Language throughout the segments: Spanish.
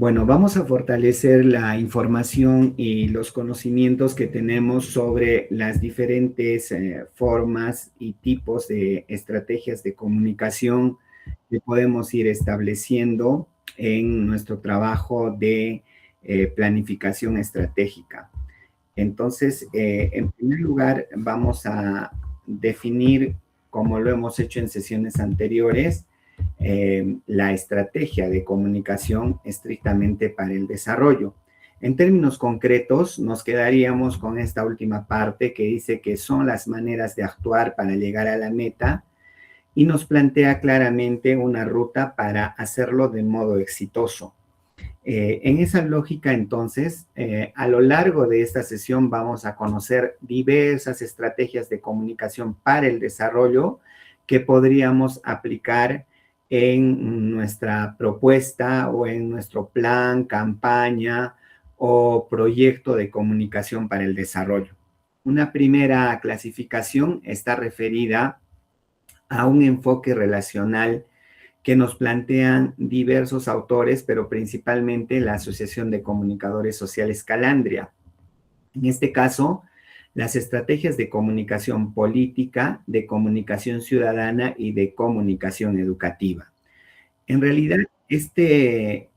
Bueno, vamos a fortalecer la información y los conocimientos que tenemos sobre las diferentes formas y tipos de estrategias de comunicación que podemos ir estableciendo en nuestro trabajo de planificación estratégica. Entonces, en primer lugar, vamos a definir, como lo hemos hecho en sesiones anteriores, la estrategia de comunicación estrictamente para el desarrollo. En términos concretos, nos quedaríamos con esta última parte que dice que son las maneras de actuar para llegar a la meta y nos plantea claramente una ruta para hacerlo de modo exitoso. En esa lógica, entonces, a lo largo de esta sesión vamos a conocer diversas estrategias de comunicación para el desarrollo que podríamos aplicar en nuestra propuesta o en nuestro plan, campaña o proyecto de comunicación para el desarrollo. Una primera clasificación está referida a un enfoque relacional que nos plantean diversos autores, pero principalmente la Asociación de Comunicadores Sociales Calandria. En este caso, las estrategias de comunicación política, de comunicación ciudadana y de comunicación educativa. En realidad, este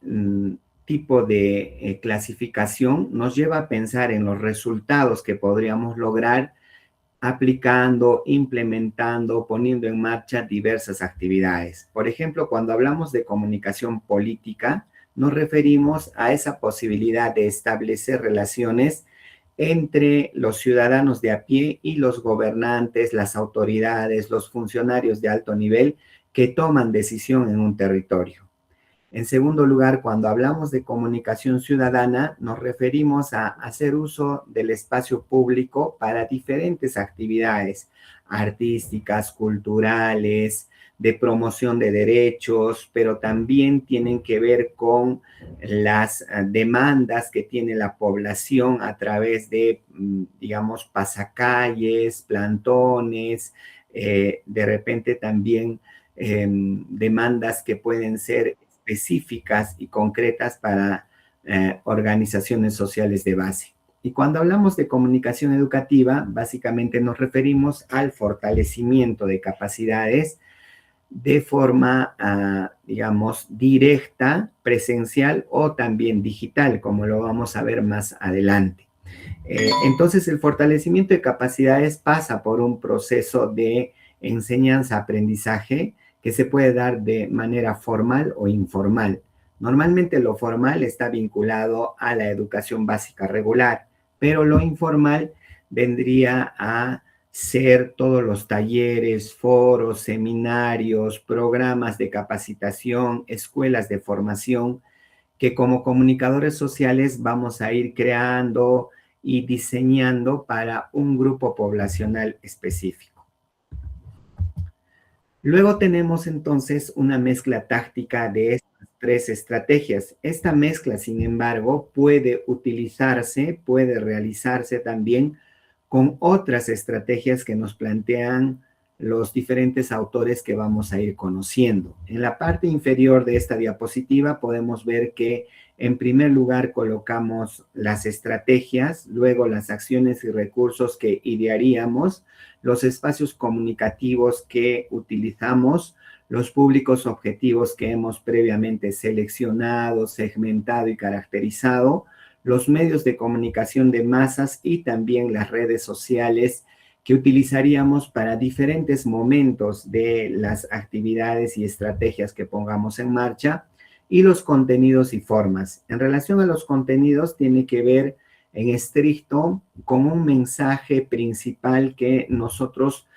tipo de clasificación nos lleva a pensar en los resultados que podríamos lograr aplicando, implementando, poniendo en marcha diversas actividades. Por ejemplo, cuando hablamos de comunicación política, nos referimos a esa posibilidad de establecer relaciones entre los ciudadanos de a pie y los gobernantes, las autoridades, los funcionarios de alto nivel que toman decisión en un territorio. En segundo lugar, cuando hablamos de comunicación ciudadana, nos referimos a hacer uso del espacio público para diferentes actividades artísticas, culturales, de promoción de derechos, pero también tienen que ver con las demandas que tiene la población a través de, digamos, pasacalles, plantones, de repente también demandas que pueden ser específicas y concretas para organizaciones sociales de base. Y cuando hablamos de comunicación educativa, básicamente nos referimos al fortalecimiento de capacidades de forma, digamos, directa, presencial o también digital, como lo vamos a ver más adelante. Entonces, el fortalecimiento de capacidades pasa por un proceso de enseñanza-aprendizaje que se puede dar de manera formal o informal. Normalmente lo formal está vinculado a la educación básica regular, pero lo informal vendría a ser todos los talleres, foros, seminarios, programas de capacitación, escuelas de formación, que como comunicadores sociales vamos a ir creando y diseñando para un grupo poblacional específico. Luego tenemos entonces una mezcla táctica de estas tres estrategias. Esta mezcla, sin embargo, puede utilizarse, puede realizarse también con otras estrategias que nos plantean los diferentes autores que vamos a ir conociendo. En la parte inferior de esta diapositiva podemos ver que en primer lugar colocamos las estrategias, luego las acciones y recursos que idearíamos, los espacios comunicativos que utilizamos, los públicos objetivos que hemos previamente seleccionado, segmentado y caracterizado, los medios de comunicación de masas y también las redes sociales que utilizaríamos para diferentes momentos de las actividades y estrategias que pongamos en marcha, y los contenidos y formas. En relación a los contenidos, tiene que ver en estricto con un mensaje principal que nosotros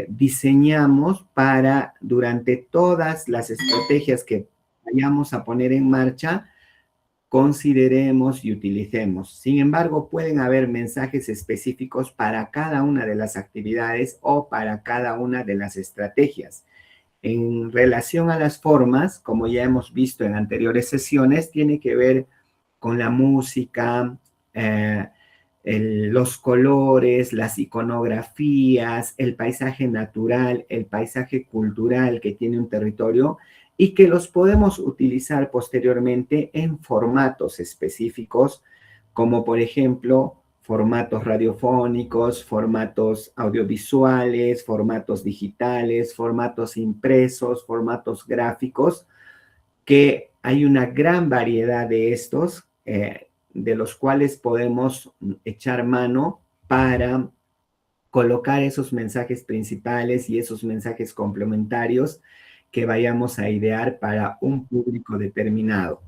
diseñamos para durante todas las estrategias que vayamos a poner en marcha, consideremos y utilicemos. Sin embargo, pueden haber mensajes específicos para cada una de las actividades o para cada una de las estrategias. En relación a las formas, como ya hemos visto en anteriores sesiones, tiene que ver con la música, los colores, las iconografías, el paisaje natural, el paisaje cultural que tiene un territorio y que los podemos utilizar posteriormente en formatos específicos, como por ejemplo formatos radiofónicos, formatos audiovisuales, formatos digitales, formatos impresos, formatos gráficos, que hay una gran variedad de estos, de los cuales podemos echar mano para colocar esos mensajes principales y esos mensajes complementarios que vayamos a idear para un público determinado.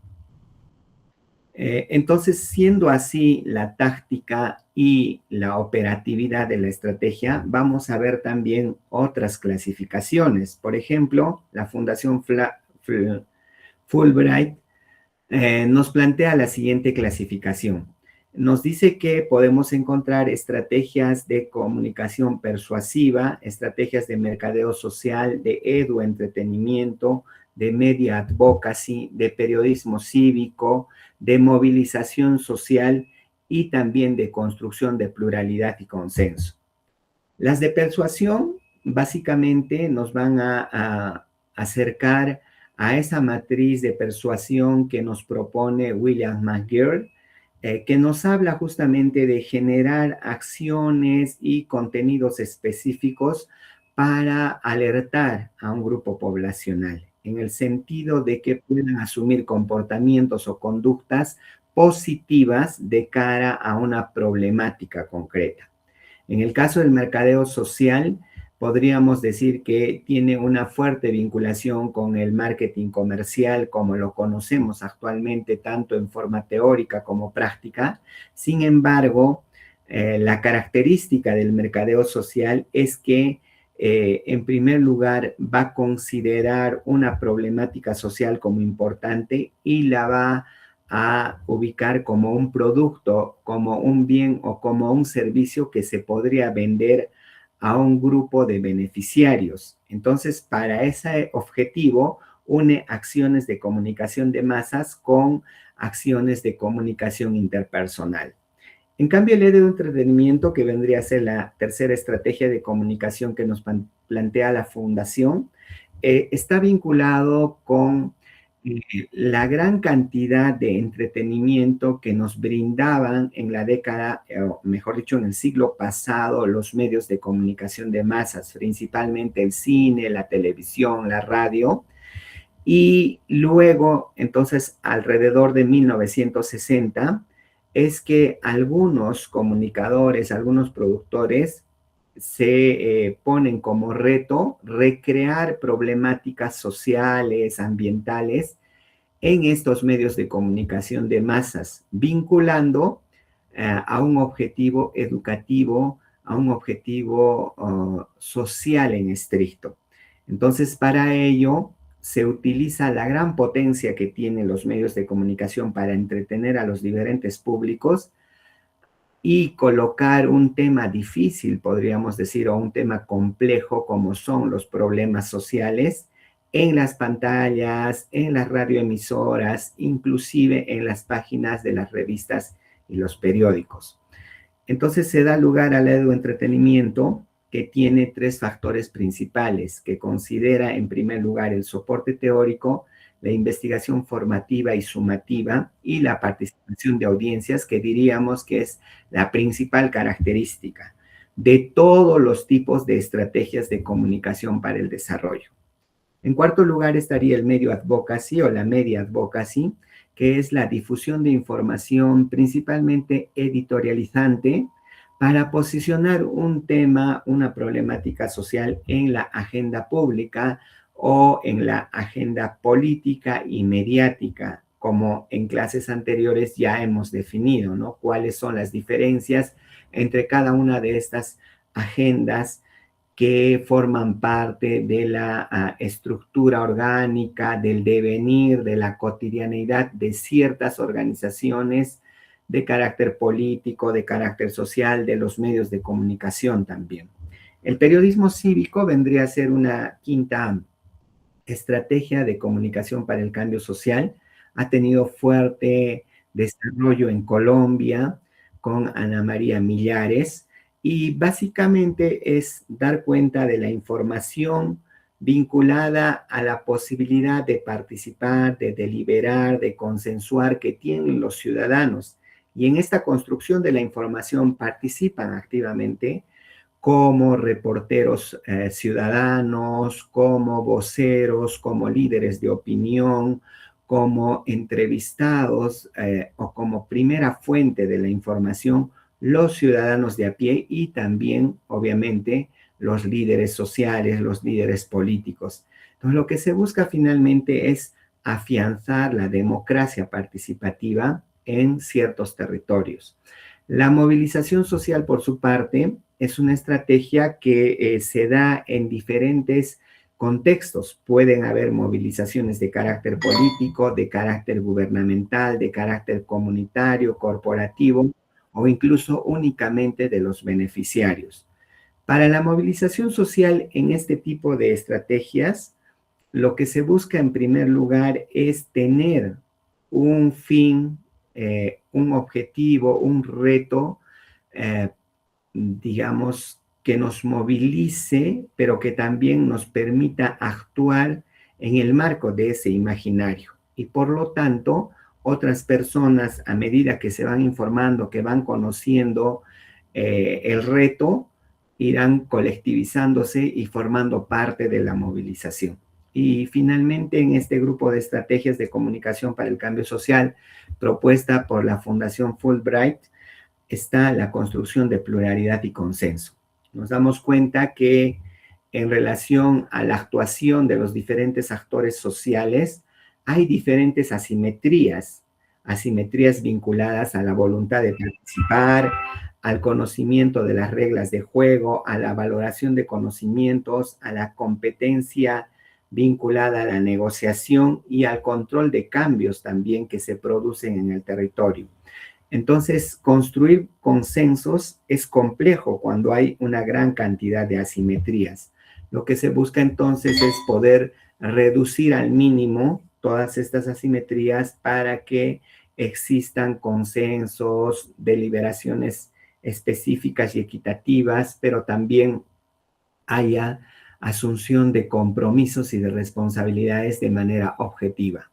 Entonces, siendo así la táctica y la operatividad de la estrategia, vamos a ver también otras clasificaciones. Por ejemplo, la Fundación Fulbright nos plantea la siguiente clasificación. Nos dice que podemos encontrar estrategias de comunicación persuasiva, estrategias de mercadeo social, de eduentretenimiento, de media advocacy, de periodismo cívico, de movilización social y también de construcción de pluralidad y consenso. Las de persuasión básicamente nos van a acercar a esa matriz de persuasión que nos propone William McGill, que nos habla justamente de generar acciones y contenidos específicos para alertar a un grupo poblacional, en el sentido de que puedan asumir comportamientos o conductas positivas de cara a una problemática concreta. En el caso del mercadeo social, podríamos decir que tiene una fuerte vinculación con el marketing comercial como lo conocemos actualmente, tanto en forma teórica como práctica. Sin embargo, la característica del mercadeo social es que, en primer lugar, va a considerar una problemática social como importante y la va a ubicar como un producto, como un bien o como un servicio que se podría vender a un grupo de beneficiarios. Entonces, para ese objetivo, une acciones de comunicación de masas con acciones de comunicación interpersonal. En cambio, el entretenimiento, que vendría a ser la tercera estrategia de comunicación que nos plantea la Fundación, está vinculado con la gran cantidad de entretenimiento que nos brindaban en la década, o mejor dicho, en el siglo pasado, los medios de comunicación de masas, principalmente el cine, la televisión, la radio. Y luego, entonces, alrededor de 1960, es que algunos comunicadores, algunos productores se ponen como reto recrear problemáticas sociales, ambientales en estos medios de comunicación de masas, vinculando a un objetivo educativo, a un objetivo social en estricto. Entonces, para ello se utiliza la gran potencia que tienen los medios de comunicación para entretener a los diferentes públicos y colocar un tema difícil, podríamos decir, o un tema complejo como son los problemas sociales en las pantallas, en las radioemisoras, inclusive en las páginas de las revistas y los periódicos. Entonces se da lugar al eduentretenimiento, que tiene tres factores principales, que considera en primer lugar el soporte teórico, la investigación formativa y sumativa y la participación de audiencias, que diríamos que es la principal característica de todos los tipos de estrategias de comunicación para el desarrollo. En cuarto lugar estaría el medio advocacy o la media advocacy, que es la difusión de información principalmente editorializante para posicionar un tema, una problemática social en la agenda pública o en la agenda política y mediática, como en clases anteriores ya hemos definido, ¿no? Cuáles son las diferencias entre cada una de estas agendas que forman parte de la estructura orgánica, del devenir, de la cotidianeidad de ciertas organizaciones de carácter político, de carácter social, de los medios de comunicación también. El periodismo cívico vendría a ser una quinta estrategia de comunicación para el cambio social. Ha tenido fuerte desarrollo en Colombia con Ana María Millares, y básicamente es dar cuenta de la información vinculada a la posibilidad de participar, de deliberar, de consensuar que tienen los ciudadanos. Y en esta construcción de la información participan activamente como reporteros ciudadanos, como voceros, como líderes de opinión, como entrevistados o como primera fuente de la información, los ciudadanos de a pie y también, obviamente, los líderes sociales, los líderes políticos. Entonces, lo que se busca finalmente es afianzar la democracia participativa en ciertos territorios. La movilización social, por su parte, es una estrategia que se da en diferentes contextos. Pueden haber movilizaciones de carácter político, de carácter gubernamental, de carácter comunitario, corporativo o incluso únicamente de los beneficiarios. Para la movilización social en este tipo de estrategias, lo que se busca en primer lugar es tener un fin, un objetivo, un reto, eh, digamos, que nos movilice, pero que también nos permita actuar en el marco de ese imaginario. Y por lo tanto, otras personas, a medida que se van informando, que van conociendo el reto, irán colectivizándose y formando parte de la movilización. Y finalmente, en este grupo de estrategias de comunicación para el cambio social propuesta por la Fundación Fulbright, está la construcción de pluralidad y consenso. Nos damos cuenta que en relación a la actuación de los diferentes actores sociales, hay diferentes asimetrías, asimetrías vinculadas a la voluntad de participar, al conocimiento de las reglas de juego, a la valoración de conocimientos, a la competencia vinculada a la negociación y al control de cambios también que se producen en el territorio. Entonces, construir consensos es complejo cuando hay una gran cantidad de asimetrías. Lo que se busca entonces es poder reducir al mínimo todas estas asimetrías para que existan consensos, deliberaciones específicas y equitativas, pero también haya asunción de compromisos y de responsabilidades de manera objetiva.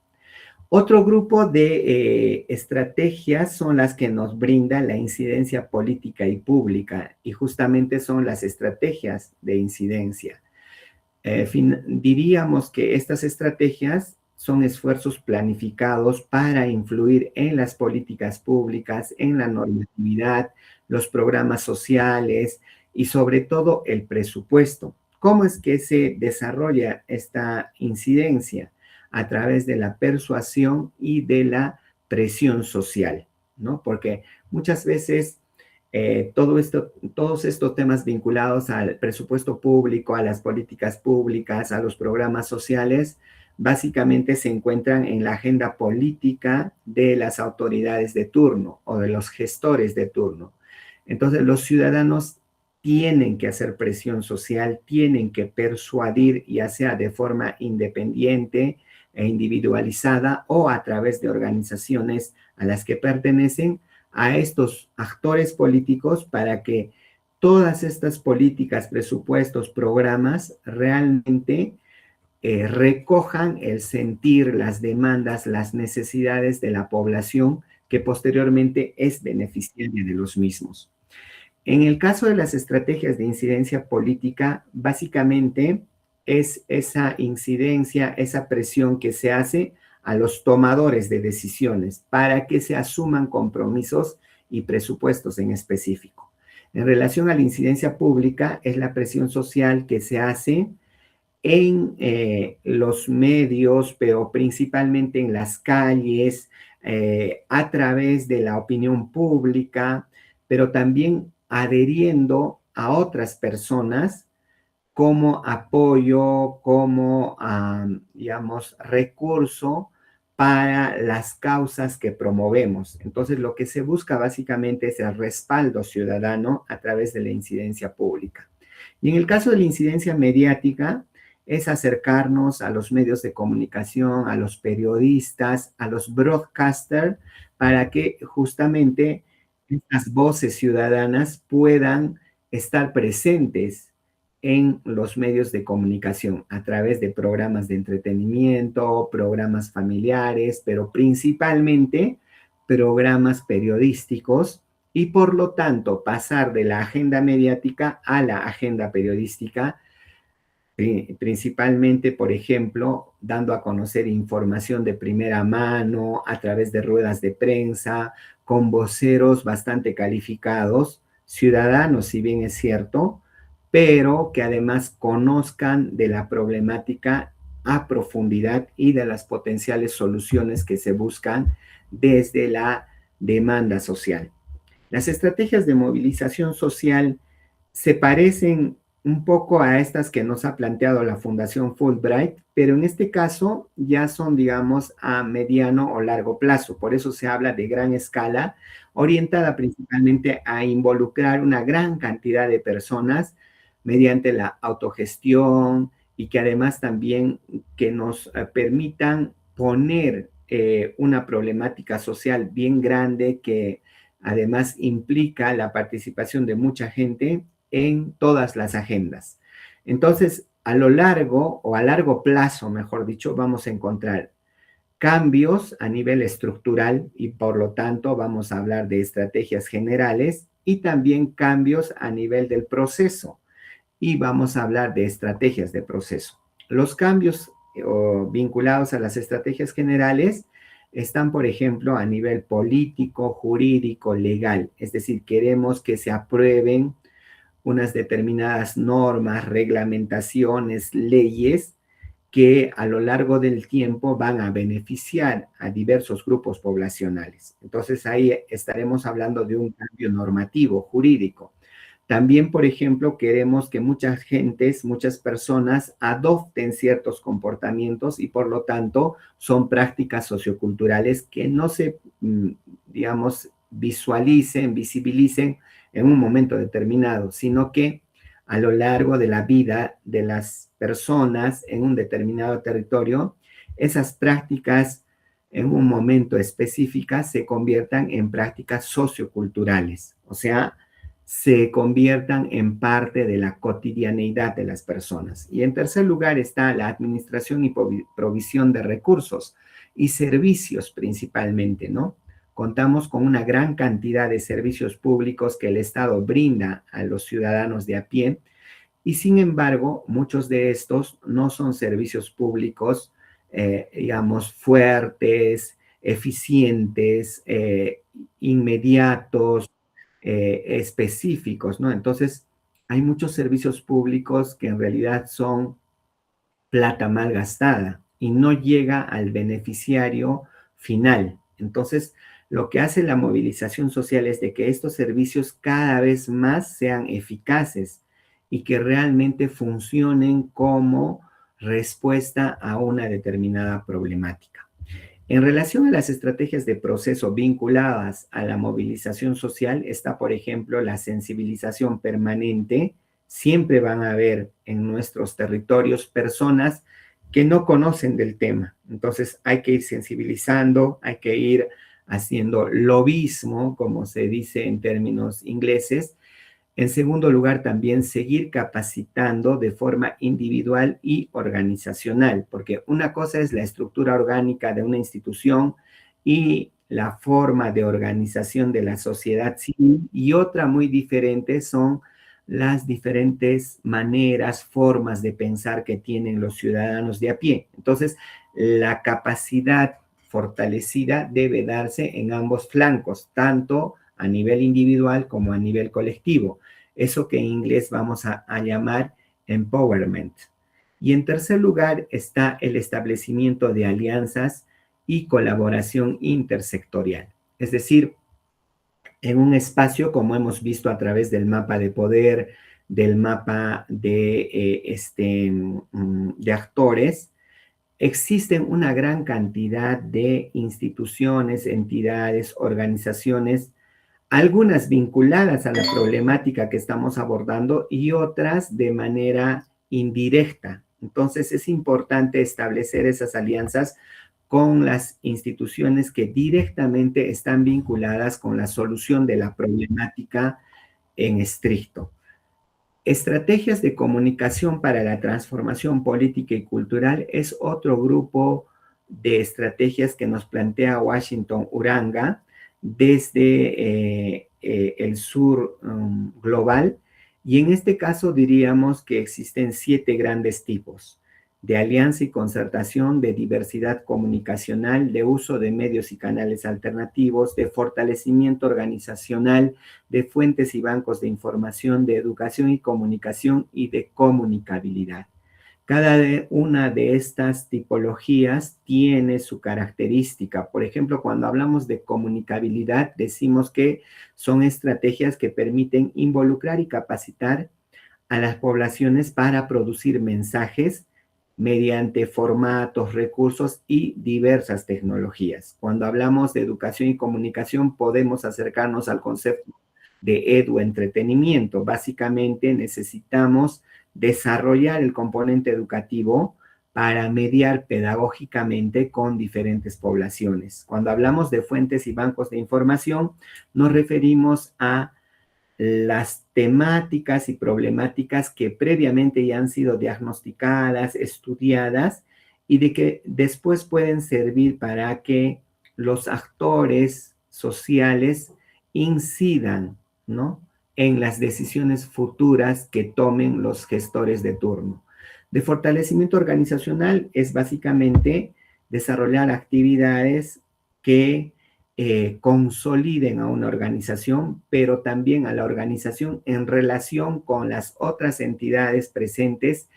Otro grupo de estrategias son las que nos brinda la incidencia política y pública, y justamente son las estrategias de incidencia. Diríamos que estas estrategias son esfuerzos planificados para influir en las políticas públicas, en la normatividad, los programas sociales y sobre todo el presupuesto. ¿Cómo es que se desarrolla esta incidencia? A través de la persuasión y de la presión social, ¿no? Porque muchas veces todos estos temas vinculados al presupuesto público, a las políticas públicas, a los programas sociales, básicamente se encuentran en la agenda política de las autoridades de turno o de los gestores de turno. Entonces, los ciudadanos tienen que hacer presión social, tienen que persuadir, ya sea de forma independiente e individualizada o a través de organizaciones a las que pertenecen, a estos actores políticos para que todas estas políticas, presupuestos, programas realmente recojan el sentir, las demandas, las necesidades de la población que posteriormente es beneficiaria de los mismos. En el caso de las estrategias de incidencia política, básicamente es esa incidencia, esa presión que se hace a los tomadores de decisiones para que se asuman compromisos y presupuestos en específico. En relación a la incidencia pública, es la presión social que se hace en los medios, pero principalmente en las calles, a través de la opinión pública, pero también adheriendo a otras personas como apoyo, como, digamos, recurso para las causas que promovemos. Entonces, lo que se busca básicamente es el respaldo ciudadano a través de la incidencia pública. Y en el caso de la incidencia mediática, es acercarnos a los medios de comunicación, a los periodistas, a los broadcasters, para que justamente estas voces ciudadanas puedan estar presentes en los medios de comunicación a través de programas de entretenimiento, programas familiares, pero principalmente programas periodísticos y por lo tanto pasar de la agenda mediática a la agenda periodística, principalmente, por ejemplo, dando a conocer información de primera mano a través de ruedas de prensa, con voceros bastante calificados, ciudadanos, si bien es cierto, pero que además conozcan de la problemática a profundidad y de las potenciales soluciones que se buscan desde la demanda social. Las estrategias de movilización social se parecen un poco a estas que nos ha planteado la Fundación Fulbright, pero en este caso ya son, digamos, a mediano o largo plazo. Por eso se habla de gran escala, orientada principalmente a involucrar una gran cantidad de personas mediante la autogestión y que además también que nos permitan poner una problemática social bien grande que además implica la participación de mucha gente en todas las agendas. Entonces, a lo largo o a largo plazo, mejor dicho, vamos a encontrar cambios a nivel estructural y por lo tanto vamos a hablar de estrategias generales y también cambios a nivel del proceso y vamos a hablar de estrategias de proceso. Los cambios vinculados a las estrategias generales están, por ejemplo, a nivel político, jurídico, legal. Es decir, queremos que se aprueben unas determinadas normas, reglamentaciones, leyes que a lo largo del tiempo van a beneficiar a diversos grupos poblacionales. Entonces ahí estaremos hablando de un cambio normativo, jurídico. También, por ejemplo, queremos que muchas gentes, muchas personas adopten ciertos comportamientos y por lo tanto son prácticas socioculturales que no se, digamos, visualicen, visibilicen en un momento determinado, sino que a lo largo de la vida de las personas en un determinado territorio, esas prácticas en un momento específico se conviertan en prácticas socioculturales, o sea, se conviertan en parte de la cotidianeidad de las personas. Y en tercer lugar está la administración y provisión de recursos y servicios principalmente, ¿no? Contamos con una gran cantidad de servicios públicos que el Estado brinda a los ciudadanos de a pie y sin embargo, muchos de estos no son servicios públicos, digamos, fuertes, eficientes, inmediatos, específicos, ¿no? Entonces, hay muchos servicios públicos que en realidad son plata mal gastada y no llega al beneficiario final. Entonces, lo que hace la movilización social es de que estos servicios cada vez más sean eficaces y que realmente funcionen como respuesta a una determinada problemática. En relación a las estrategias de proceso vinculadas a la movilización social, está, por ejemplo, la sensibilización permanente. Siempre van a haber en nuestros territorios personas que no conocen del tema. Entonces hay que ir sensibilizando, hay que ir haciendo lobismo, como se dice en términos ingleses. En segundo lugar, también seguir capacitando de forma individual y organizacional, porque una cosa es la estructura orgánica de una institución y la forma de organización de la sociedad civil, y otra muy diferente son las diferentes maneras, formas de pensar que tienen los ciudadanos de a pie. Entonces, la capacidad fortalecida debe darse en ambos flancos, tanto a nivel individual como a nivel colectivo. Eso que en inglés vamos a llamar empowerment. Y en tercer lugar está el establecimiento de alianzas y colaboración intersectorial. Es decir, en un espacio, como hemos visto a través del mapa de poder, del mapa de actores, existen una gran cantidad de instituciones, entidades, organizaciones, algunas vinculadas a la problemática que estamos abordando y otras de manera indirecta. Entonces es importante establecer esas alianzas con las instituciones que directamente están vinculadas con la solución de la problemática en estricto. Estrategias de comunicación para la transformación política y cultural es otro grupo de estrategias que nos plantea Washington Uranga desde el sur global. Y en este caso diríamos que existen 7 grandes tipos: de alianza y concertación, de diversidad comunicacional, de uso de medios y canales alternativos, de fortalecimiento organizacional, de fuentes y bancos de información, de educación y comunicación y de comunicabilidad. Cada una de estas tipologías tiene su característica. Por ejemplo, cuando hablamos de comunicabilidad, decimos que son estrategias que permiten involucrar y capacitar a las poblaciones para producir mensajes mediante formatos, recursos y diversas tecnologías. Cuando hablamos de educación y comunicación, podemos acercarnos al concepto de eduentretenimiento. Básicamente necesitamos desarrollar el componente educativo para mediar pedagógicamente con diferentes poblaciones. Cuando hablamos de fuentes y bancos de información, nos referimos a las temáticas y problemáticas que previamente ya han sido diagnosticadas, estudiadas, y de que después pueden servir para que los actores sociales incidan, ¿no?, en las decisiones futuras que tomen los gestores de turno. De fortalecimiento organizacional es básicamente desarrollar actividades que consoliden a una organización, pero también a la organización en relación con las otras entidades presentes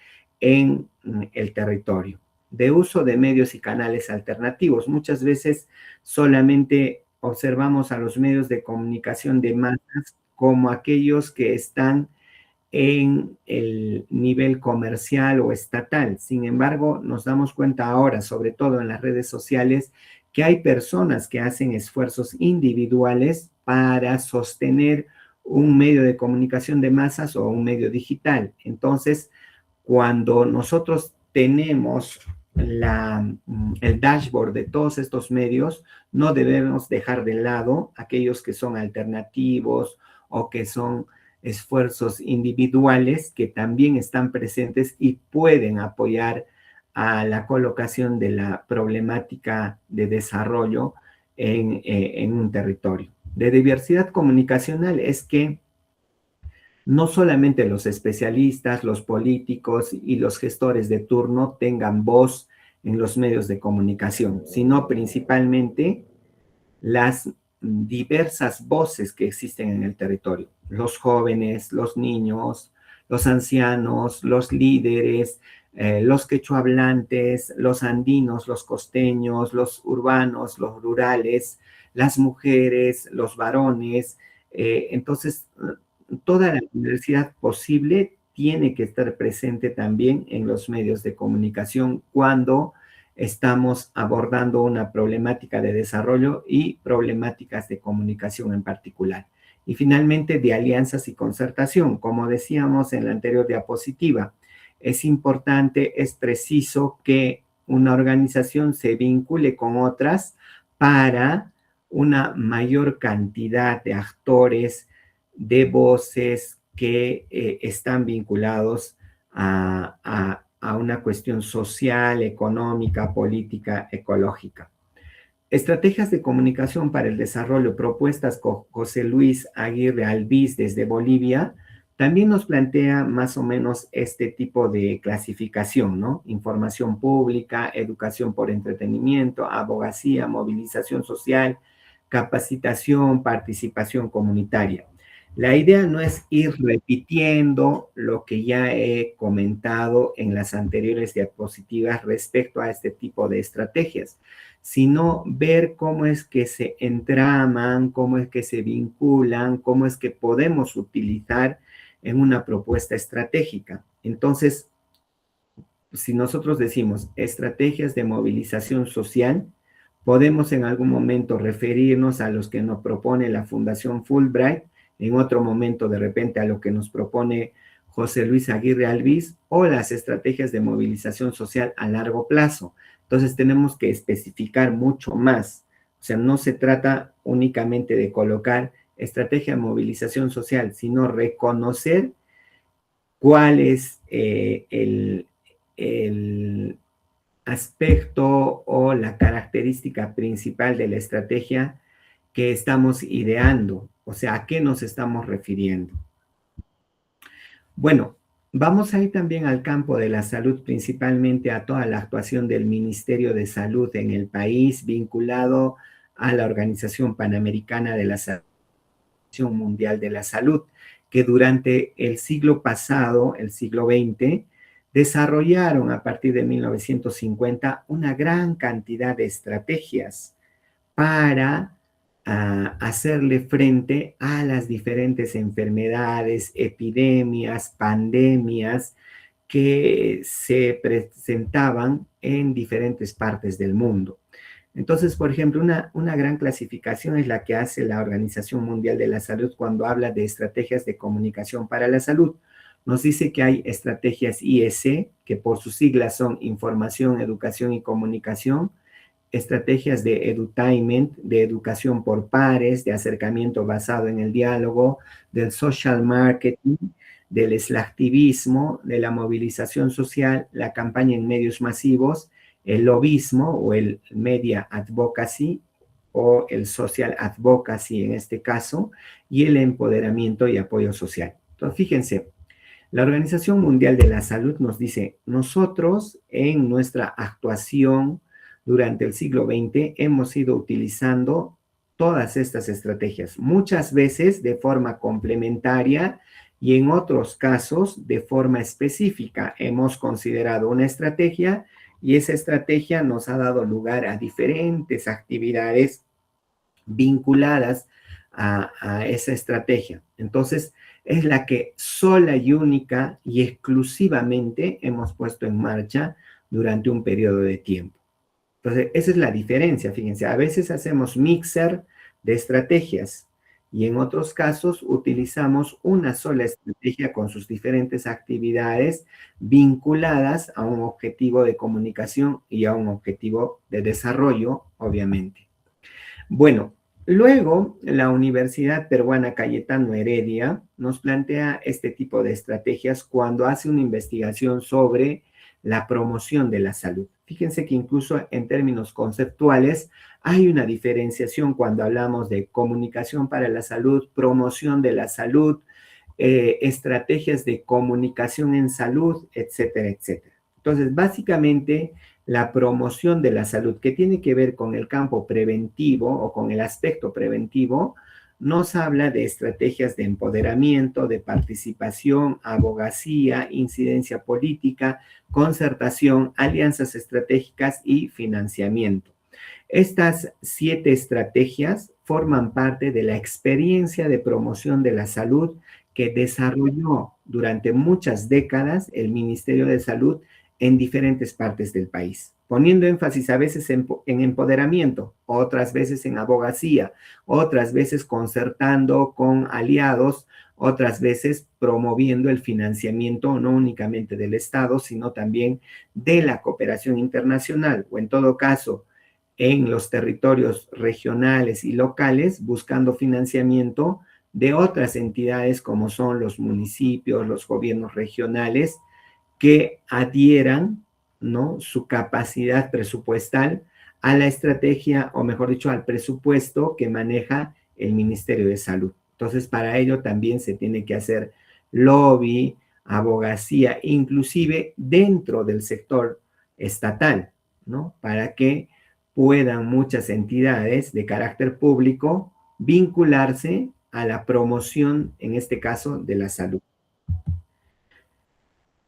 en el territorio. De uso de medios y canales alternativos. Muchas veces solamente observamos a los medios de comunicación de masas como aquellos que están en el nivel comercial o estatal. Sin embargo, nos damos cuenta ahora, sobre todo en las redes sociales, que hay personas que hacen esfuerzos individuales para sostener un medio de comunicación de masas o un medio digital. Entonces, cuando nosotros tenemos el dashboard de todos estos medios, no debemos dejar de lado aquellos que son alternativos o que son esfuerzos individuales que también están presentes y pueden apoyar a la colocación de la problemática de desarrollo en un territorio. De diversidad comunicacional es que no solamente los especialistas, los políticos y los gestores de turno tengan voz en los medios de comunicación, sino principalmente las diversas voces que existen en el territorio. Los jóvenes, los niños, los ancianos, los líderes, los quechohablantes, los andinos, los costeños, los urbanos, los rurales, las mujeres, los varones. Entonces, toda la diversidad posible tiene que estar presente también en los medios de comunicación cuando estamos abordando una problemática de desarrollo y problemáticas de comunicación en particular. Y finalmente, de alianzas y concertación. Como decíamos en la anterior diapositiva, es importante, es preciso que una organización se vincule con otras para una mayor cantidad de actores, de voces que están vinculados a una cuestión social, económica, política, ecológica. Estrategias de comunicación para el desarrollo propuestas con José Luis Aguirre Albiz desde Bolivia, también nos plantea más o menos este tipo de clasificación, ¿no? Información pública, educación por entretenimiento, abogacía, movilización social, capacitación, participación comunitaria. La idea no es ir repitiendo lo que ya he comentado en las anteriores diapositivas respecto a este tipo de estrategias, sino ver cómo es que se entraman, cómo es que se vinculan, cómo es que podemos utilizar en una propuesta estratégica. Entonces, si nosotros decimos estrategias de movilización social, podemos en algún momento referirnos a los que nos propone la Fundación Fulbright, en otro momento de repente a lo que nos propone José Luis Aguirre Albiz, o las estrategias de movilización social a largo plazo. Entonces tenemos que especificar mucho más. O sea, no se trata únicamente de colocar estrategia de movilización social, sino reconocer cuál es el aspecto o la característica principal de la estrategia que estamos ideando, o sea, a qué nos estamos refiriendo. Bueno, vamos a ir también al campo de la salud, principalmente a toda la actuación del Ministerio de Salud en el país vinculado a la Organización Panamericana de la Salud, Mundial de la Salud, que durante el siglo pasado, el siglo XX, desarrollaron a partir de 1950 una gran cantidad de estrategias para hacerle frente a las diferentes enfermedades, epidemias, pandemias que se presentaban en diferentes partes del mundo. Entonces, por ejemplo, una gran clasificación es la que hace la Organización Mundial de la Salud cuando habla de estrategias de comunicación para la salud. Nos dice que hay estrategias IEC, que por sus siglas son Información, Educación y Comunicación, estrategias de edutainment, de educación por pares, de acercamiento basado en el diálogo, del social marketing, del slacktivismo, de la movilización social, la campaña en medios masivos, el lobismo o el media advocacy o el social advocacy en este caso, y el empoderamiento y apoyo social. Entonces, fíjense, la Organización Mundial de la Salud nos dice, nosotros en nuestra actuación durante el siglo XX hemos ido utilizando todas estas estrategias, muchas veces de forma complementaria y en otros casos de forma específica. Hemos considerado una estrategia y esa estrategia nos ha dado lugar a diferentes actividades vinculadas a esa estrategia. Entonces, es la que sola y única y exclusivamente hemos puesto en marcha durante un periodo de tiempo. Entonces, esa es la diferencia, fíjense, a veces hacemos mixer de estrategias y en otros casos utilizamos una sola estrategia con sus diferentes actividades vinculadas a un objetivo de comunicación y a un objetivo de desarrollo, obviamente. Bueno, luego la Universidad Peruana Cayetano Heredia nos plantea este tipo de estrategias cuando hace una investigación sobre la promoción de la salud. Fíjense que incluso en términos conceptuales hay una diferenciación cuando hablamos de comunicación para la salud, promoción de la salud, estrategias de comunicación en salud, etcétera, etcétera. Entonces, básicamente, la promoción de la salud, que tiene que ver con el campo preventivo o con el aspecto preventivo, nos habla de estrategias de empoderamiento, de participación, abogacía, incidencia política, concertación, alianzas estratégicas y financiamiento. Estas 7 estrategias forman parte de la experiencia de promoción de la salud que desarrolló durante muchas décadas el Ministerio de Salud en diferentes partes del país, poniendo énfasis a veces en empoderamiento, otras veces en abogacía, otras veces concertando con aliados, otras veces promoviendo el financiamiento no únicamente del Estado, sino también de la cooperación internacional, o en todo caso, en los territorios regionales y locales, buscando financiamiento de otras entidades como son los municipios, los gobiernos regionales, que adhieran, ¿no?, su capacidad presupuestal a la estrategia, o mejor dicho, al presupuesto que maneja el Ministerio de Salud. Entonces, para ello también se tiene que hacer lobby, abogacía, inclusive dentro del sector estatal, ¿no? Para que puedan muchas entidades de carácter público vincularse a la promoción, en este caso, de la salud.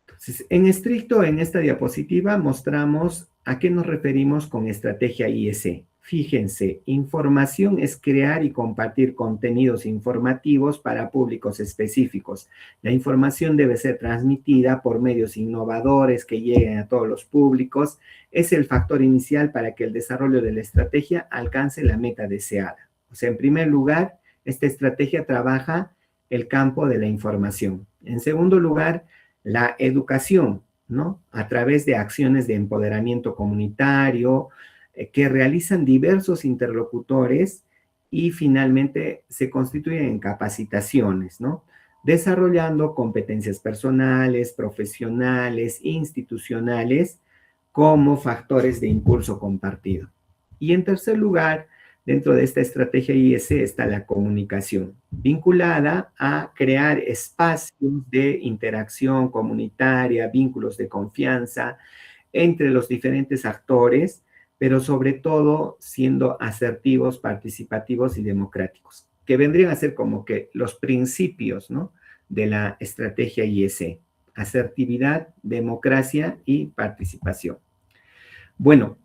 Entonces, en estricto, en esta diapositiva mostramos a qué nos referimos con estrategia IEC. Fíjense, información es crear y compartir contenidos informativos para públicos específicos. La información debe ser transmitida por medios innovadores que lleguen a todos los públicos. Es el factor inicial para que el desarrollo de la estrategia alcance la meta deseada. O sea, en primer lugar, esta estrategia trabaja el campo de la información. En segundo lugar, la educación, ¿no? A través de acciones de empoderamiento comunitario que realizan diversos interlocutores y finalmente se constituyen en capacitaciones, ¿no? desarrollando competencias personales, profesionales, institucionales, como factores de impulso compartido. Y en tercer lugar, dentro de esta estrategia IS está la comunicación, vinculada a crear espacios de interacción comunitaria, vínculos de confianza entre los diferentes actores, pero sobre todo siendo asertivos, participativos y democráticos, que vendrían a ser como que los principios, ¿no?, de la estrategia IS: asertividad, democracia y participación. Bueno,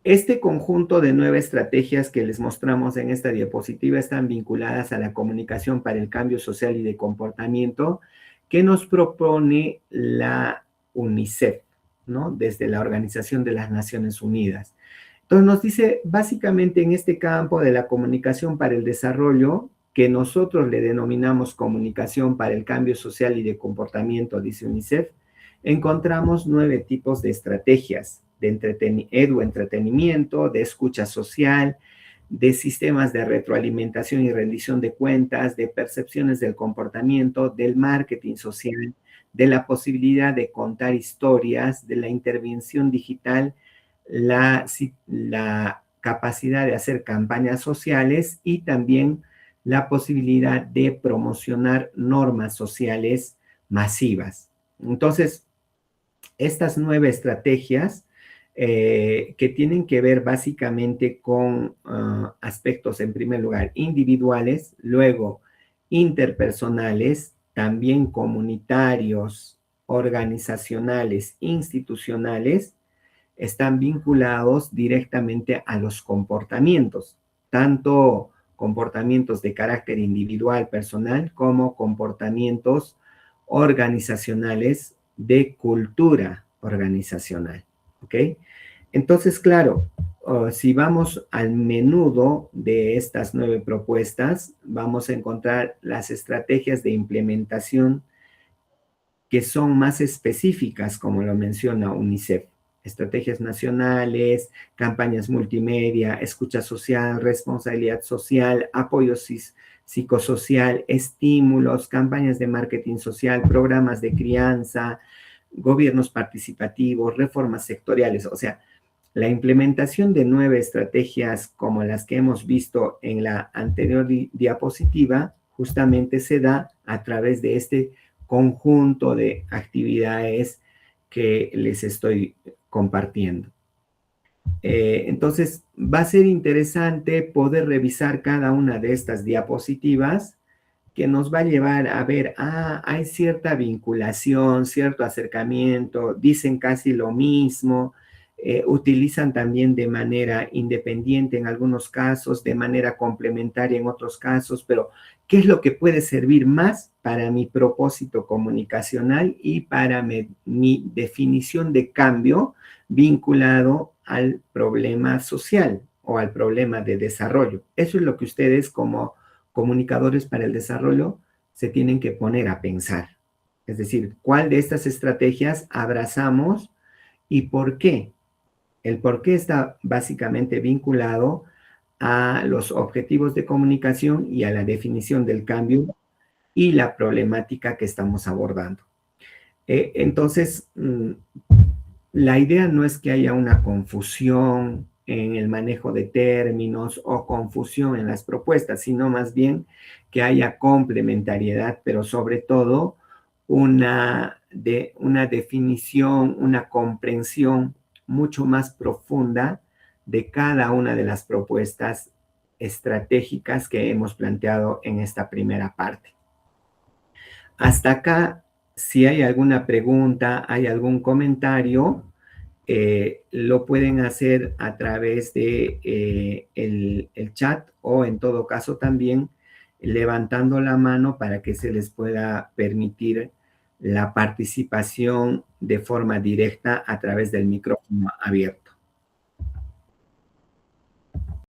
este conjunto de 9 estrategias que les mostramos en esta diapositiva están vinculadas a la comunicación para el cambio social y de comportamiento que nos propone la UNICEF, ¿no?, desde la Organización de las Naciones Unidas. Entonces nos dice, básicamente en este campo de la comunicación para el desarrollo, que nosotros le denominamos comunicación para el cambio social y de comportamiento, dice UNICEF, encontramos 9 tipos de estrategias: de entretenimiento, de escucha social, de sistemas de retroalimentación y rendición de cuentas, de percepciones del comportamiento, del marketing social, de la posibilidad de contar historias, de la intervención digital, la capacidad de hacer campañas sociales y también la posibilidad de promocionar normas sociales masivas. Entonces, estas 9 estrategias que tienen que ver básicamente con aspectos, en primer lugar, individuales, luego interpersonales, también comunitarios, organizacionales, institucionales, están vinculados directamente a los comportamientos, tanto comportamientos de carácter individual, personal, como comportamientos organizacionales de cultura organizacional, ¿ok? Entonces, claro, si vamos al menudo de estas 9 propuestas, vamos a encontrar las estrategias de implementación que son más específicas, como lo menciona UNICEF: estrategias nacionales, campañas multimedia, escucha social, responsabilidad social, apoyo psicosocial, estímulos, campañas de marketing social, programas de crianza, gobiernos participativos, reformas sectoriales. O sea, la implementación de 9 estrategias como las que hemos visto en la anterior diapositiva justamente se da a través de este conjunto de actividades que les estoy compartiendo. Entonces, va a ser interesante poder revisar cada una de estas diapositivas, que nos va a llevar a ver, hay cierta vinculación, cierto acercamiento, dicen casi lo mismo, utilizan también de manera independiente en algunos casos, de manera complementaria en otros casos, pero ¿qué es lo que puede servir más para mi propósito comunicacional y para mi definición de cambio vinculado al problema social o al problema de desarrollo? Eso es lo que ustedes, como comunicadores para el desarrollo, se tienen que poner a pensar. Es decir, ¿cuál de estas estrategias abrazamos y por qué? El por qué está básicamente vinculado a los objetivos de comunicación y a la definición del cambio y la problemática que estamos abordando. Entonces, la idea no es que haya una confusión en el manejo de términos o confusión en las propuestas, sino más bien que haya complementariedad, pero sobre todo una definición, una comprensión mucho más profunda de cada una de las propuestas estratégicas que hemos planteado en esta primera parte. Hasta acá, si hay alguna pregunta, hay algún comentario, lo pueden hacer a través de el chat, o en todo caso también levantando la mano para que se les pueda permitir la participación de forma directa a través del micrófono abierto.